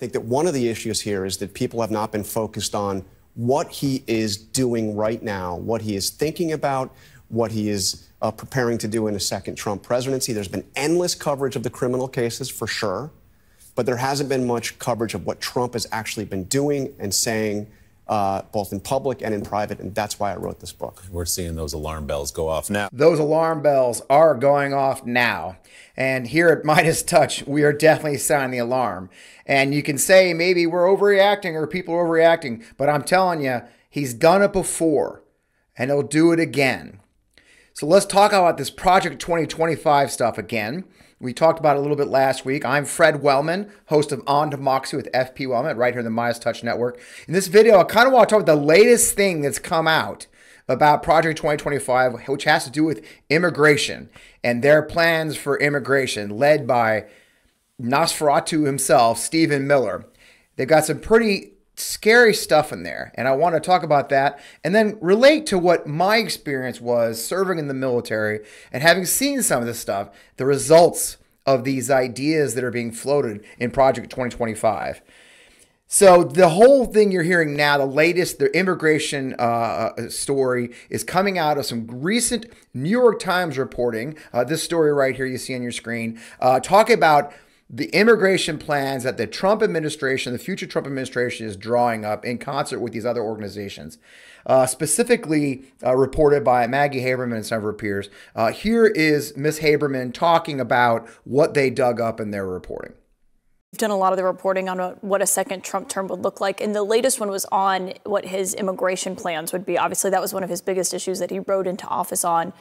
think that one of the issues here is that people have not been focused on what he is doing right now, what he is thinking about, what he is preparing to do in a second Trump presidency. There's been endless coverage of the criminal cases, for sure, but there hasn't been much coverage of what Trump has actually been doing and saying, both in public and in private, and that's why I wrote this book. We're seeing those alarm bells go off now. Those alarm bells are going off now. And here at Midas Touch, we are definitely sounding the alarm. And you can say maybe we're overreacting or people are overreacting, but I'm telling you, he's done it before, and he'll do it again. So let's talk about this Project 2025 stuff again. We talked about it a little bit last week. I'm Fred Wellman, host of On Democracy with FP Wellman, right here in the Midas Touch Network. In this video, I kind of want to talk about the latest thing that's come out about Project 2025, which has to do with immigration and their plans for immigration, led by Nosferatu himself, Stephen Miller. They've got some pretty scary stuff in there, and I want to talk about that and then relate to what my experience was serving in the military and having seen some of this stuff, the results of these ideas that are being floated in Project 2025. So the whole thing you're hearing now, the latest, the immigration story is coming out of some recent New York Times reporting. This story right here you see on your screen, talking about the immigration plans that the Trump administration, the future Trump administration, is drawing up in concert with these other organizations, specifically reported by Maggie Haberman and some of her peers. Here is Ms. Haberman talking about what they dug up in their reporting. We've done a lot of the reporting on what a second Trump term would look like. And the latest one was on what his immigration plans would be. Obviously, that was one of his biggest issues that he rode into office on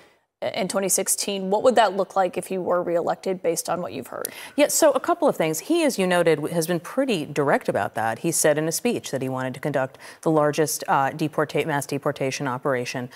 in 2016. What would that look like if he were reelected based on what you've heard? Yeah, so a couple of things. He, as you noted, has been pretty direct about that. He said in a speech that he wanted to conduct the largest mass deportation operation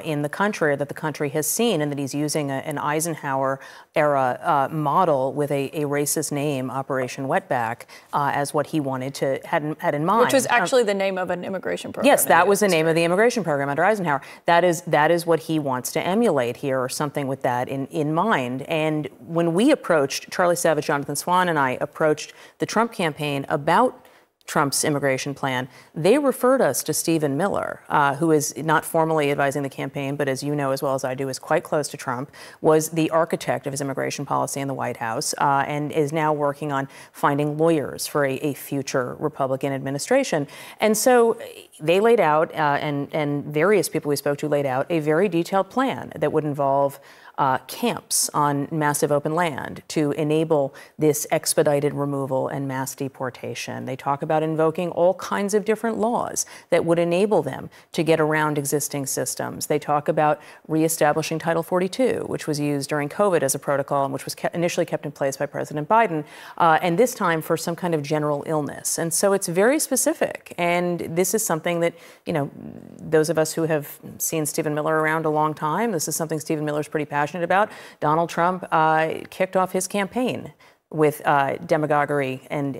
in the country that the country has seen, and that he's using an Eisenhower-era model with a racist name, Operation Wetback, as what he wanted to had in mind. Which was actually the name of an immigration program. Yes, that was the name of the immigration program under Eisenhower. That is what he wants to emulate here, or something with that in mind. And when we approached, Charlie Savage, Jonathan Swan, and I approached the Trump campaign about Trump's immigration plan, they referred us to Stephen Miller, who is not formally advising the campaign, but as you know as well as I do, is quite close to Trump, was the architect of his immigration policy in the White House, and is now working on finding lawyers for a future Republican administration. And so they laid out, and various people we spoke to laid out, a very detailed plan that would involve camps on massive open land to enable this expedited removal and mass deportation. They talk about invoking all kinds of different laws that would enable them to get around existing systems. They talk about reestablishing Title 42, which was used during COVID as a protocol and which was initially kept in place by President Biden, and this time for some kind of general illness. And so it's very specific. And this is something that, you know, those of us who have seen Stephen Miller around a long time, this is something Stephen Miller's pretty passionate about. Donald Trump kicked off his campaign with demagoguery and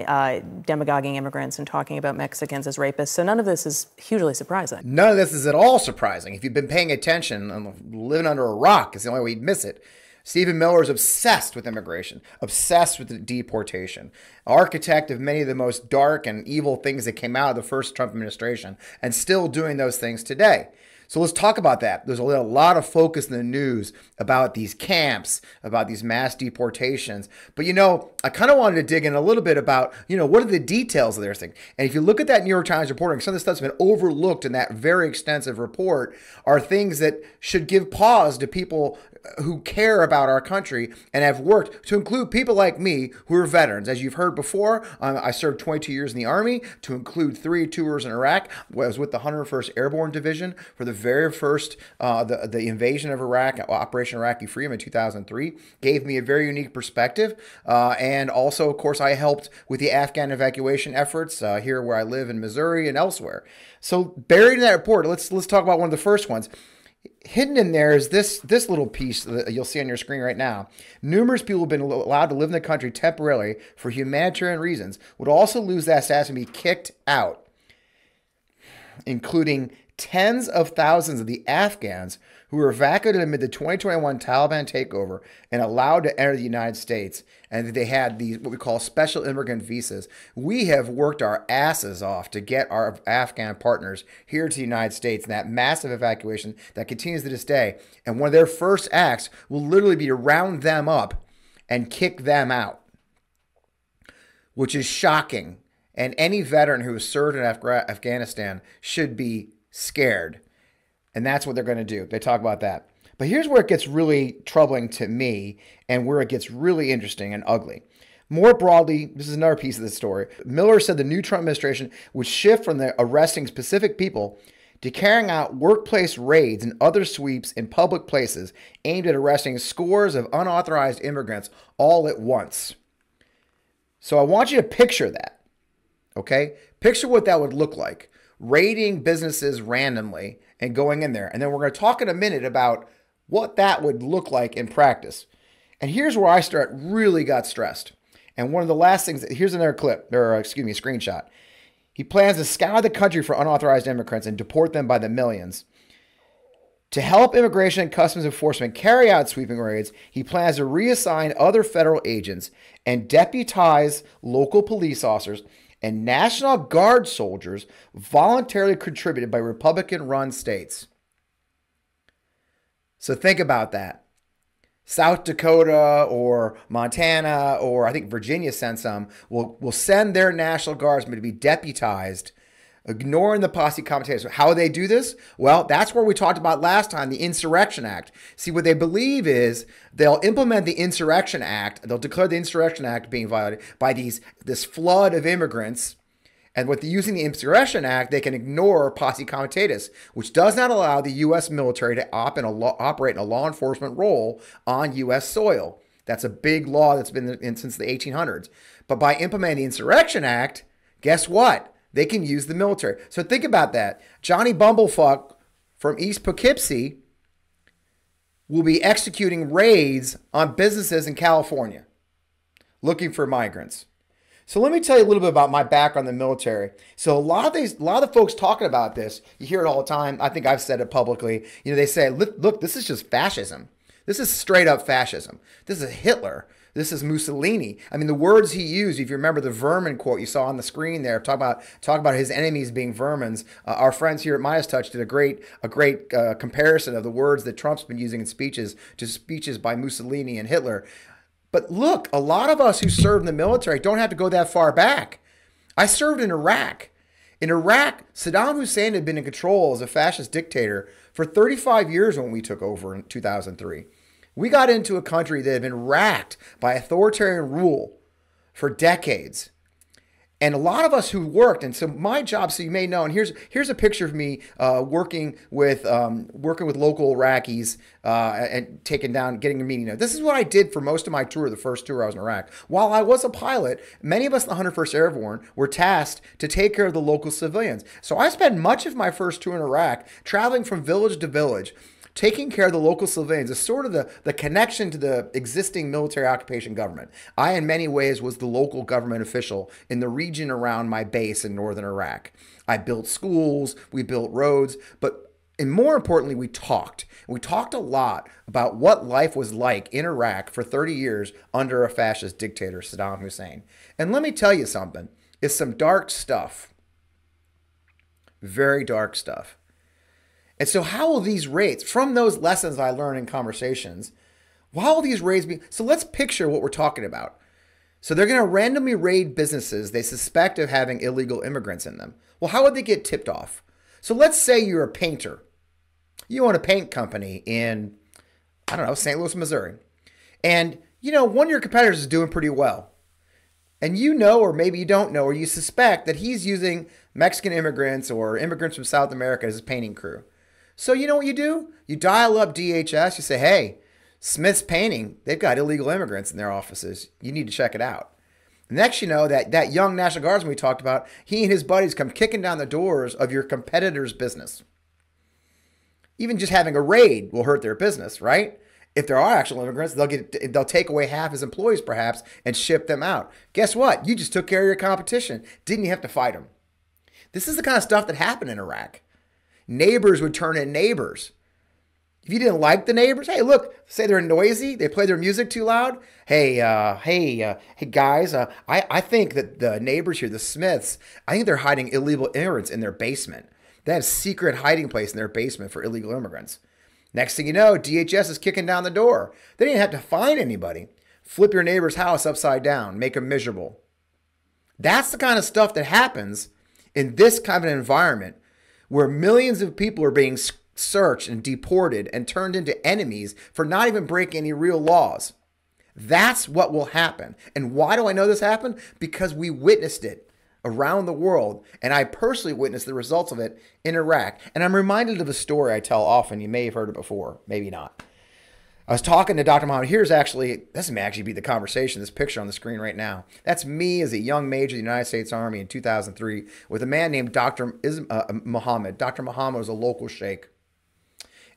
demagoguing immigrants and talking about Mexicans as rapists. So none of this is hugely surprising. None of this is at all surprising. If you've been paying attention and living under a rock, it's the only way you'd miss it. Stephen Miller is obsessed with immigration, obsessed with deportation, architect of many of the most dark and evil things that came out of the first Trump administration, and still doing those things today. So let's talk about that. There's a lot of focus in the news about these camps, about these mass deportations. But, you know, I kind of wanted to dig in a little bit about, you know, what are the details of their thing? And if you look at that New York Times reporting, some of the stuff that's been overlooked in that very extensive report are things that should give pause to people who care about our country and have worked, to include people like me who are veterans. As you've heard before, I served 22 years in the Army, to include 3 tours in Iraq. I was with the 101st Airborne Division for the very first, the invasion of Iraq, Operation Iraqi Freedom in 2003, gave me a very unique perspective. And also, of course, I helped with the Afghan evacuation efforts here where I live in Missouri and elsewhere. So buried in that report, let's talk about one of the first ones. Hidden in there is this little piece that you'll see on your screen right now. Numerous people have been allowed to live in the country temporarily for humanitarian reasons would also lose that status and be kicked out, including tens of thousands of the Afghans who were evacuated amid the 2021 Taliban takeover and allowed to enter the United States, and they had these what we call special immigrant visas. We have worked our asses off to get our Afghan partners here to the United States, and that massive evacuation that continues to this day. And one of their first acts will literally be to round them up and kick them out, which is shocking. And any veteran who has served in Afghanistan should be scared. And that's what they're going to do. They talk about that. But here's where it gets really troubling to me and where it gets really interesting and ugly. More broadly, this is another piece of the story. Miller said the new Trump administration would shift from the arresting specific people to carrying out workplace raids and other sweeps in public places aimed at arresting scores of unauthorized immigrants all at once. So I want you to picture that. Okay? Picture what that would look like. Raiding businesses randomly and going in there. And then we're going to talk in a minute about what that would look like in practice. And here's where I really got stressed. And one of the last things, here's another clip, or excuse me, a screenshot. He plans to scour the country for unauthorized immigrants and deport them by the millions. To help Immigration and Customs Enforcement carry out sweeping raids, he plans to reassign other federal agents and deputize local police officers and National Guard soldiers voluntarily contributed by Republican-run states. So think about that. South Dakota or Montana or I think Virginia sent some, will send their National Guardsmen to be deputized, ignoring the posse comitatus. How would they do this? Well, that's where we talked about last time, the Insurrection Act. See, what they believe is they'll implement the Insurrection Act. They'll declare the Insurrection Act being violated by this flood of immigrants. And with using the Insurrection Act, they can ignore posse comitatus, which does not allow the U.S. military to operate in a law enforcement role on U.S. soil. That's a big law that's been in since the 1800s. But by implementing the Insurrection Act, guess what? They can use the military. So think about that. Johnny Bumblefuck from East Poughkeepsie will be executing raids on businesses in California looking for migrants. So let me tell you a little bit about my background in the military. So a lot of the folks talking about this, you hear it all the time. I think I've said it publicly. They say, look, this is just fascism. This is straight up fascism. This is Hitler. This is Mussolini. I mean, the words he used, if you remember the vermin quote you saw on the screen there, talk about his enemies being vermins. Our friends here at Midas Touch did a great comparison of the words that Trump's been using in speeches to speeches by Mussolini and Hitler. But look, a lot of us who served in the military don't have to go that far back. I served in Iraq. In Iraq, Saddam Hussein had been in control as a fascist dictator for 35 years when we took over in 2003. We got into a country that had been racked by authoritarian rule for decades. And a lot of us who worked, and so my job, so you may know, and here's a picture of me working with local Iraqis and getting a meeting. This is what I did for most of my tour, the first tour I was in Iraq. While I was a pilot, many of us in the 101st Airborne were tasked to take care of the local civilians. So I spent much of my first tour in Iraq traveling from village to village, taking care of the local civilians is sort of the connection to the existing military occupation government. I, in many ways, was the local government official in the region around my base in northern Iraq. I built schools, we built roads, and more importantly, we talked. We talked a lot about what life was like in Iraq for 30 years under a fascist dictator, Saddam Hussein. And let me tell you something. It's some dark stuff. Very dark stuff. And so how will these raids, from those lessons I learned in conversations, how will these raids be? So let's picture what we're talking about. So they're going to randomly raid businesses they suspect of having illegal immigrants in them. Well, how would they get tipped off? So let's say you're a painter. You own a paint company in, I don't know, St. Louis, Missouri. And, one of your competitors is doing pretty well. And or maybe you don't know, or you suspect that he's using Mexican immigrants or immigrants from South America as his painting crew. So you know what you do? You dial up DHS. You say, hey, Smith's Painting, they've got illegal immigrants in their offices. You need to check it out. Next, that young National Guardsman we talked about, he and his buddies come kicking down the doors of your competitor's business. Even just having a raid will hurt their business, right? If there are actual immigrants, they'll take away half his employees perhaps and ship them out. Guess what? You just took care of your competition. Didn't you have to fight them? This is the kind of stuff that happened in Iraq. Neighbors would turn in neighbors. If you didn't like the neighbors, hey, look, say they're noisy, they play their music too loud. Hey guys, I think that the neighbors here, the Smiths, I think they're hiding illegal immigrants in their basement. They have a secret hiding place in their basement for illegal immigrants. Next thing you know, DHS is kicking down the door. They didn't have to find anybody. Flip your neighbor's house upside down, make them miserable. That's the kind of stuff that happens in this kind of an environment where millions of people are being searched and deported and turned into enemies for not even breaking any real laws. That's what will happen. And why do I know this happened? Because we witnessed it around the world, and I personally witnessed the results of it in Iraq. And I'm reminded of a story I tell often. You may have heard it before, maybe not. I was talking to Dr. Muhammad. This may actually be the conversation, this picture on the screen right now. That's me as a young major of the United States Army in 2003 with a man named Dr. Muhammad. Dr. Muhammad was a local sheikh.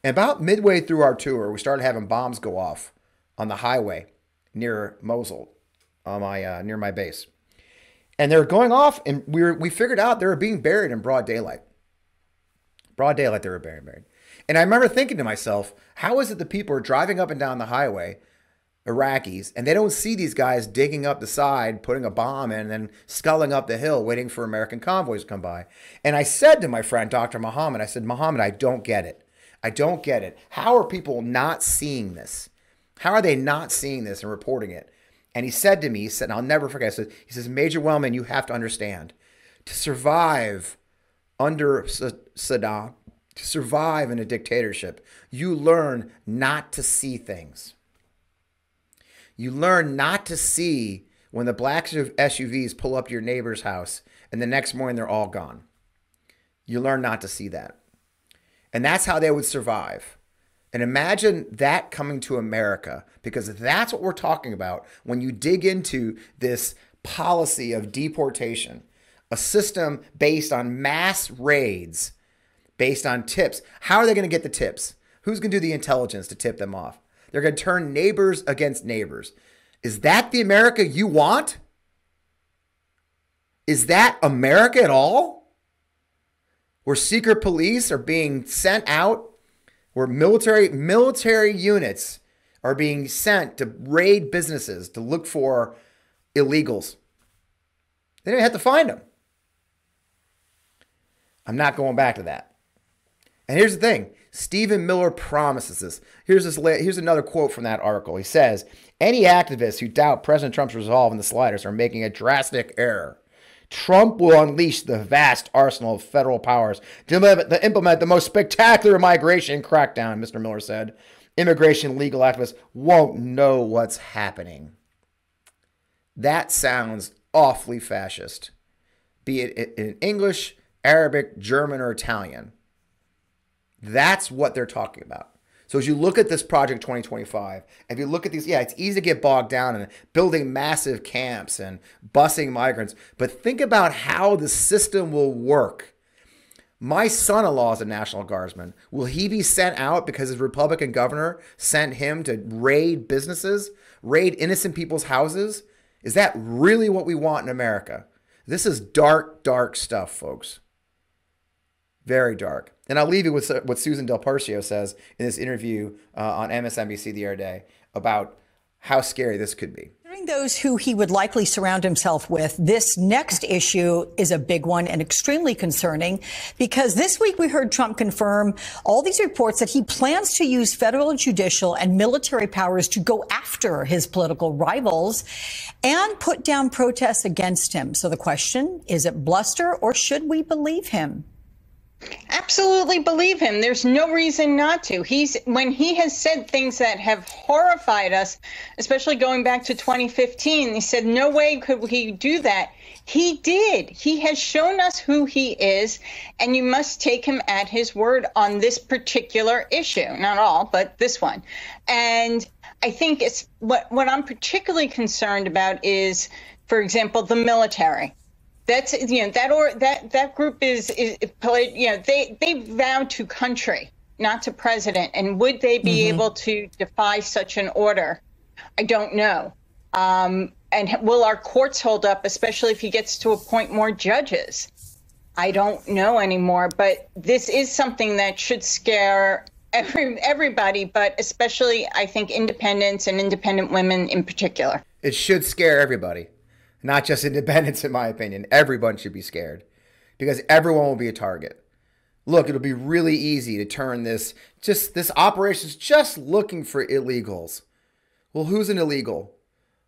And about midway through our tour, we started having bombs go off on the highway near Mosul, near my base. And they were going off, and we figured out they were being buried in broad daylight. Broad daylight, they were buried. And I remember thinking to myself, how is it that people are driving up and down the highway, Iraqis, and they don't see these guys digging up the side, putting a bomb in, and then sculling up the hill, waiting for American convoys to come by? And I said to my friend, Dr. Muhammad, I said, Muhammad, I don't get it. I don't get it. How are people not seeing this? How are they not seeing this and reporting it? And he said to me, and I'll never forget, he says, Major Wellman, you have to understand, to survive under Saddam, to survive in a dictatorship, you learn not to see things. You learn not to see when the black SUVs pull up to your neighbor's house and the next morning they're all gone. You learn not to see that. And that's how they would survive. And imagine that coming to America, because that's what we're talking about when you dig into this policy of deportation, a system based on mass raids, based on tips. How are they going to get the tips? Who's going to do the intelligence to tip them off? They're going to turn neighbors against neighbors. Is that the America you want? Is that America at all? Where secret police are being sent out, where military units are being sent to raid businesses to look for illegals. They don't have to find them. I'm not going back to that. And here's the thing. Stephen Miller promises this. Here's another quote from that article. He says, any activists who doubt President Trump's resolve in the sliders are making a drastic error. Trump will unleash the vast arsenal of federal powers to implement the most spectacular migration crackdown, Mr. Miller said. Immigration legal activists won't know what's happening. That sounds awfully fascist, be it in English, Arabic, German, or Italian. That's what they're talking about. So as you look at this Project 2025, if you look at these, it's easy to get bogged down in building massive camps and busing migrants, but think about how the system will work. My son-in-law is a National Guardsman. Will he be sent out because his Republican governor sent him to raid businesses, raid innocent people's houses? Is that really what we want in America? This is dark, dark stuff, folks. Very dark. And I'll leave you with what Susan Del Percio says in this interview on MSNBC the other day about how scary this could be. Those who he would likely surround himself with, this next issue is a big one and extremely concerning, because this week we heard Trump confirm all these reports that he plans to use federal, judicial, and military powers to go after his political rivals and put down protests against him. So the question, is it bluster or should we believe him? Absolutely believe him. There's no reason not to. When he has said things that have horrified us, especially going back to 2015, he said no way could he do that. He did. He has shown us who he is, and you must take him at his word on this particular issue. Not all, but this one. And I think it's what I'm particularly concerned about is, for example, the military. That's, that group is they vow to country, not to president. And would they be able to defy such an order? I don't know. And will our courts hold up, especially if he gets to appoint more judges? I don't know anymore, but this is something that should scare everybody, but especially, I think, independents and independent women in particular. It should scare everybody, not just independents, in my opinion. Everyone should be scared because everyone will be a target. Look, it'll be really easy to turn this operation's just looking for illegals. Well, who's an illegal?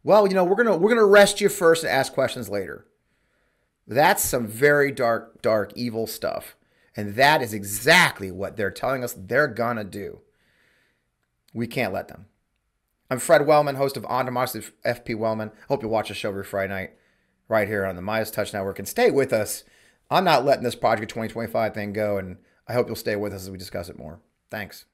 Well, we're gonna arrest you first and ask questions later. That's some very dark, evil stuff. And that is exactly what they're telling us they're gonna do. We can't let them. I'm Fred Wellman, host of On Democracy with FP Wellman. Hope you watch the show every Friday night right here on the Midas Touch Network. And stay with us. I'm not letting this Project 2025 thing go, and I hope you'll stay with us as we discuss it more. Thanks.